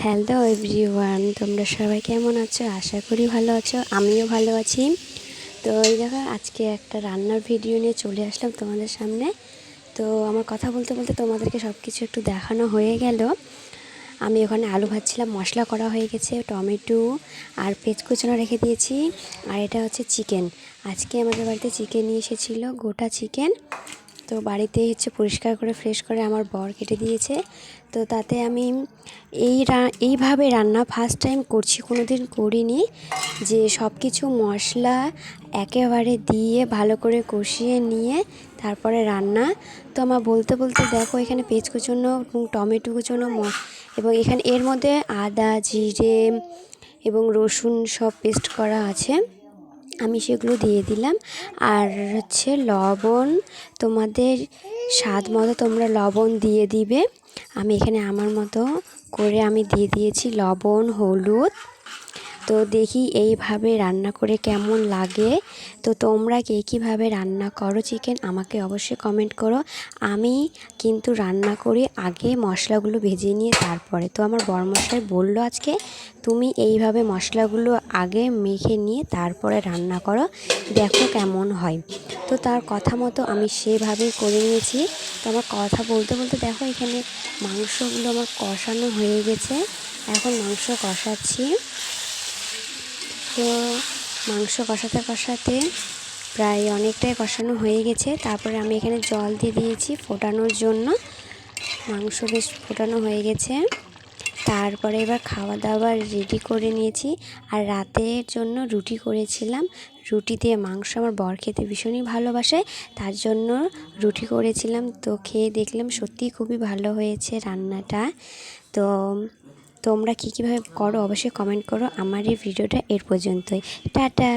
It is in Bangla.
হ্যালো এভরিওয়ান, তোমরা সবাই কেমন আছো? আশা করি ভালো আছো। আমিও ভালো আছি। তো এই দেখো, আজকে একটা রান্নার ভিডিও নিয়ে চলে আসলাম তোমাদের সামনে। তো আমার কথা বলতে বলতে তোমাদেরকে সব কিছু একটু দেখানো হয়ে গেল। আমি ওখানে আলু ভাজছিলাম, মশলা করা হয়ে গেছে, টমেটো আর পেঁয়াজ কুচানো রেখে দিয়েছি। আর এটা হচ্ছে চিকেন। আজকে আমাদের বাড়িতে চিকেন নিয়ে এসেছিলো, গোটা চিকেন। তো বাড়িতেই হচ্ছে পরিষ্কার করে ফ্রেশ করে আমার বর কেটে দিয়েছে। তো তাতে আমি এইভাবে রান্না ফার্স্ট টাইম করছি, কোনো দিন করিনি। যে সব কিছু মশলা একেবারে দিয়ে ভালো করে কষিয়ে নিয়ে তারপরে রান্না। তো আমার বলতে বলতে দেখো, এখানে পেঁয়াজ কুচনো এবং টমেটো কুচনো এবং এখানে এর মধ্যে আদা, জিরে এবং রসুন সব পেস্ট করা আছে, আমি সেগুলো দিয়ে দিলাম। আর হচ্ছে লবণ, তোমাদের স্বাদ মতো তোমরা লবণ দিয়ে দিবে। আমি এখানে আমার মতো করে আমি দিয়ে দিয়েছি লবণ, হলুদ। তো দেখি এইভাবে রান্না করে কেমন লাগে। তো তোমরা কে কীভাবে রান্না করো চিকেন আমাকে অবশ্যই কমেন্ট করো। আমি কিন্তু রান্না করি আগে মশলাগুলো ভেজে নিয়ে তারপরে। তো আমার বরমশাই বললো আজকে তুমি এইভাবে মশলাগুলো আগে মেখে নিয়ে তারপরে রান্না করো, দেখো কেমন হয়। তো তার কথা মতো আমি সেভাবেই করে নিয়েছি। তো আমার কথা বলতে বলতে দেখো, এখানে মাংসগুলো আমার কষানো হয়ে গেছে। এখন মাংস কষাচ্ছি। তো মাংস কষাতে কষাতে প্রায় অনেকটাই কষানো হয়ে গেছে। তারপরে আমি এখানে জল দিয়ে দিয়েছি ফোটানোর জন্য। মাংস বেশ ফোটানো হয়ে গেছে। তারপরে এবার খাওয়া দাওয়া রেডি করে নিয়েছি। আর রাতের জন্য রুটি করেছিলাম। রুটি দিয়ে মাংস আমার বর খেতে ভীষণই ভালোবাসে, তার জন্য রুটি করেছিলাম। তো খেয়ে দেখলাম সত্যিই খুবই ভালো হয়েছে রান্নাটা। তো তোমরা কীভাবে করো অবশ্যই কমেন্ট করো। আমার এই ভিডিওটা এর পর্যন্তই। টাটা।